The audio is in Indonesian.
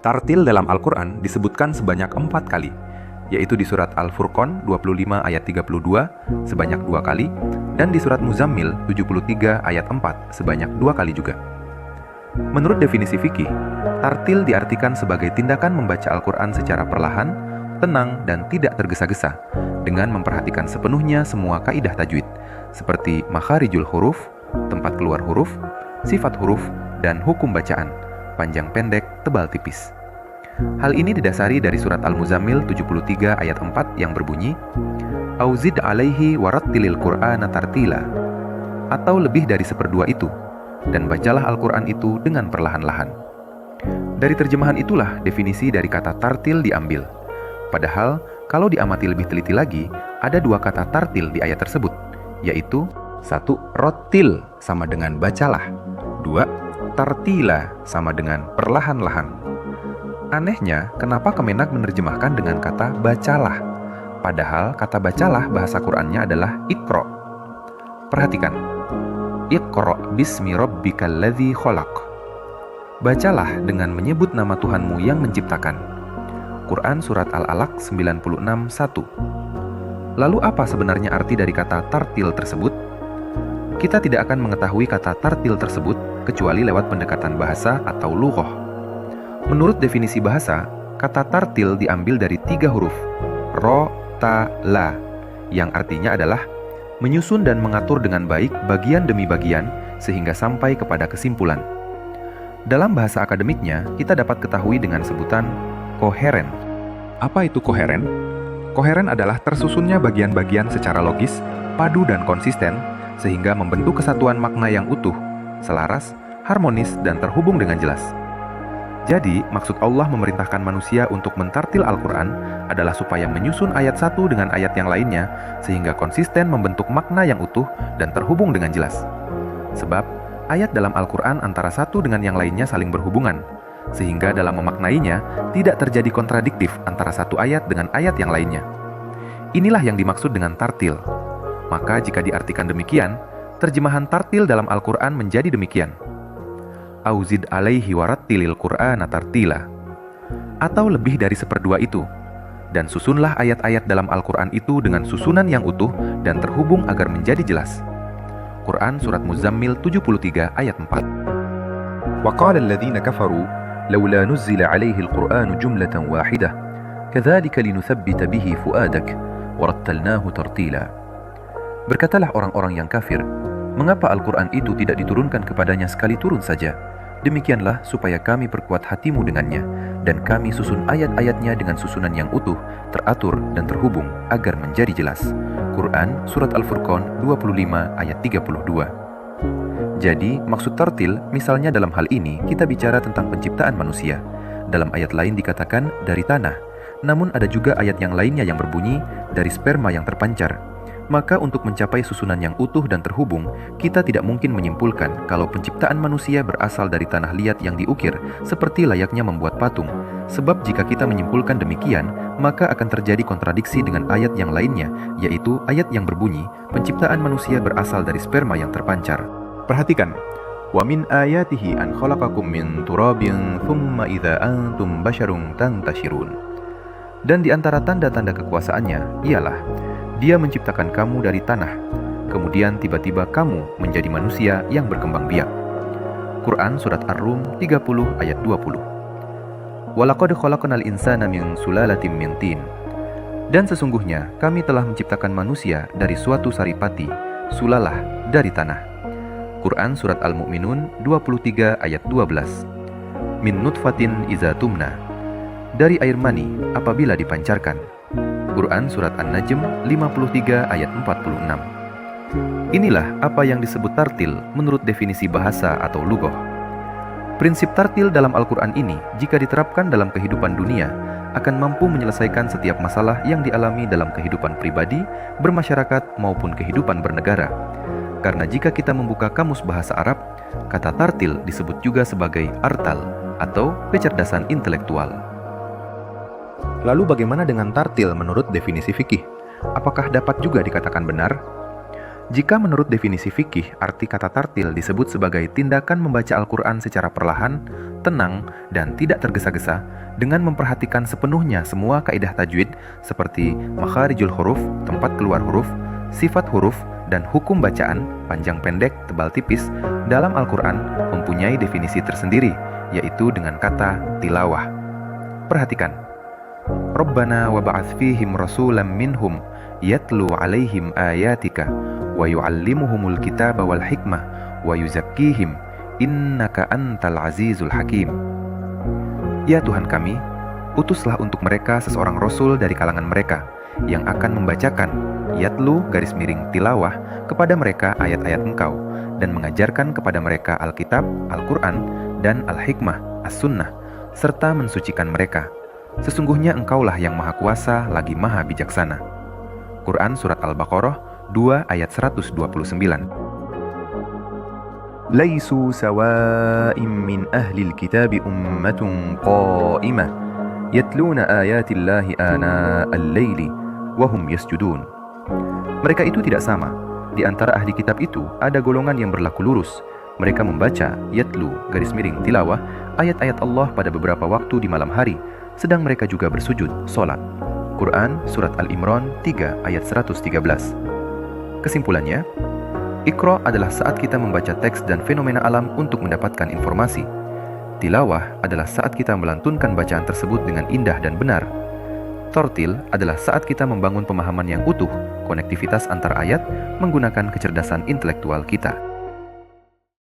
Tartil dalam Al-Quran disebutkan sebanyak 4 kali, yaitu di surat Al-Furqan 25 ayat 32 sebanyak 2 kali, dan di surat Muzammil 73 ayat 4 sebanyak 2 kali juga. Menurut definisi fikih, tartil diartikan sebagai tindakan membaca Al-Quran secara perlahan, tenang, dan tidak tergesa-gesa, dengan memperhatikan sepenuhnya semua kaidah tajwid, seperti makharijul huruf, tempat keluar huruf, sifat huruf, dan hukum bacaan, panjang pendek, tebal tipis. Hal ini didasari dari surat Al-Muzammil 73 ayat 4 yang berbunyi, Auzid alaihi warattilil Qur'ana tartila, atau lebih dari seperdua itu, dan bacalah Al-Quran itu dengan perlahan-lahan. Dari terjemahan itulah definisi dari kata tartil diambil. Padahal, kalau diamati lebih teliti lagi, ada 2 kata tartil di ayat tersebut, yaitu 1. Rottil sama dengan bacalah, 2. Tartila sama dengan perlahan-lahan. Anehnya, kenapa Kemenak menerjemahkan dengan kata bacalah? Padahal kata bacalah bahasa Qur'annya adalah Iqra. Perhatikan. Iqra bismi rabbikal ladzi khalaq. Bacalah dengan menyebut nama Tuhanmu yang menciptakan. Quran Surat Al-Alaq 96:1. Lalu apa sebenarnya arti dari kata tartil tersebut? Kita tidak akan mengetahui kata tartil tersebut kecuali lewat pendekatan bahasa atau lughah. Menurut definisi bahasa, kata tartil diambil dari 3 huruf, ro, ta, la, yang artinya adalah menyusun dan mengatur dengan baik bagian demi bagian sehingga sampai kepada kesimpulan. Dalam bahasa akademiknya, kita dapat ketahui dengan sebutan koheren. Apa itu koheren? Koheren adalah tersusunnya bagian-bagian secara logis, padu dan konsisten, sehingga membentuk kesatuan makna yang utuh, selaras, harmonis, dan terhubung dengan jelas. Jadi, maksud Allah memerintahkan manusia untuk mentartil Al-Quran adalah supaya menyusun ayat satu dengan ayat yang lainnya, sehingga konsisten membentuk makna yang utuh dan terhubung dengan jelas. Sebab, ayat dalam Al-Quran antara satu dengan yang lainnya saling berhubungan, sehingga dalam memaknainya tidak terjadi kontradiktif antara satu ayat dengan ayat yang lainnya. Inilah yang dimaksud dengan tartil. Maka jika diartikan demikian, terjemahan tartil dalam Al-Quran menjadi demikian. Auzid alaihi warattilil Qur'ana tartila, atau lebih dari seperdua itu, dan susunlah ayat-ayat dalam Al-Quran itu dengan susunan yang utuh dan terhubung agar menjadi jelas. Quran Surat Muzammil 73 ayat 4. Wa qala alladhina kafaru laula nuzzila alaihi al-Qur'anu jumlatan wahidah kadzalika linuthabbita bihi fuadak warattalnahu tartila. Berkatalah orang-orang yang kafir, mengapa Al-Quran itu tidak diturunkan kepadanya sekali turun saja? Demikianlah supaya kami perkuat hatimu dengannya, dan kami susun ayat-ayatnya dengan susunan yang utuh, teratur, dan terhubung agar menjadi jelas. Quran Surat Al-Furqan 25 ayat 32. Jadi, maksud tartil, misalnya dalam hal ini, kita bicara tentang penciptaan manusia. Dalam ayat lain dikatakan dari tanah, namun ada juga ayat yang lainnya yang berbunyi dari sperma yang terpancar. Maka untuk mencapai susunan yang utuh dan terhubung, kita tidak mungkin menyimpulkan kalau penciptaan manusia berasal dari tanah liat yang diukir, seperti layaknya membuat patung. Sebab jika kita menyimpulkan demikian, maka akan terjadi kontradiksi dengan ayat yang lainnya, yaitu ayat yang berbunyi, penciptaan manusia berasal dari sperma yang terpancar. Perhatikan, wa min ayatihi an khalaqakum min turabin thumma idza antum basharun tantashirun. Dan di antara tanda-tanda kekuasaannya ialah Dia menciptakan kamu dari tanah, kemudian tiba-tiba kamu menjadi manusia yang berkembang biak. Quran Surat Ar-Rum 30 ayat 20. Walaqad khalaqnal insana min sulalatin min tin. Dan sesungguhnya kami telah menciptakan manusia dari suatu saripati, sulalah dari tanah. Quran Surat Al-Mu'minun 23 ayat 12. Min nutfatin iza tumna. Dari air mani apabila dipancarkan. Quran Surat An-Najm 53 ayat 46. Inilah apa yang disebut tartil menurut definisi bahasa atau lughah. Prinsip tartil dalam Al-Quran ini, jika diterapkan dalam kehidupan dunia, akan mampu menyelesaikan setiap masalah yang dialami dalam kehidupan pribadi, bermasyarakat, maupun kehidupan bernegara. Karena jika kita membuka kamus bahasa Arab, kata tartil disebut juga sebagai artal atau kecerdasan intelektual. Lalu bagaimana dengan tartil menurut definisi fikih? Apakah dapat juga dikatakan benar? Jika menurut definisi fikih, arti kata tartil disebut sebagai tindakan membaca Al-Quran secara perlahan, tenang, dan tidak tergesa-gesa, dengan memperhatikan sepenuhnya semua kaidah tajwid seperti makharijul huruf, tempat keluar huruf, sifat huruf, dan hukum bacaan, panjang pendek, tebal tipis, dalam Al-Quran mempunyai definisi tersendiri, yaitu dengan kata tilawah. Perhatikan. Rabbana wa ba'ath fihim rasulam minhum yatlu alaihim ayatika wa yu'allimuhumul kitaba wal hikmah wa yuzakkihim innaka antal azizul hakim. Ya Tuhan kami, utuslah untuk mereka seseorang rasul dari kalangan mereka yang akan membacakan yatlu garis miring tilawah kepada mereka ayat-ayat Engkau dan mengajarkan kepada mereka Alkitab, Al-Quran, dan Al-Hikmah, As-Sunnah, serta mensucikan mereka. Sesungguhnya Engkaulah yang Maha Kuasa lagi Maha Bijaksana. Quran Surat Al-Baqarah 2 ayat 129. Laisu sawa'im min ahlil kitabi ummatun qa'imah yatluna ayatillahi ana'al laili wahum yasjudun. Mereka itu tidak sama. Di antara ahli kitab itu ada golongan yang berlaku lurus. Mereka membaca yatlu garis miring tilawah ayat-ayat Allah pada beberapa waktu di malam hari, sedang mereka juga bersujud, sholat. Quran Surat Al-Imran 3 ayat 113. Kesimpulannya, Iqra adalah saat kita membaca teks dan fenomena alam untuk mendapatkan informasi. Tilawah adalah saat kita melantunkan bacaan tersebut dengan indah dan benar. Tartil adalah saat kita membangun pemahaman yang utuh, konektivitas antar ayat, menggunakan kecerdasan intelektual kita.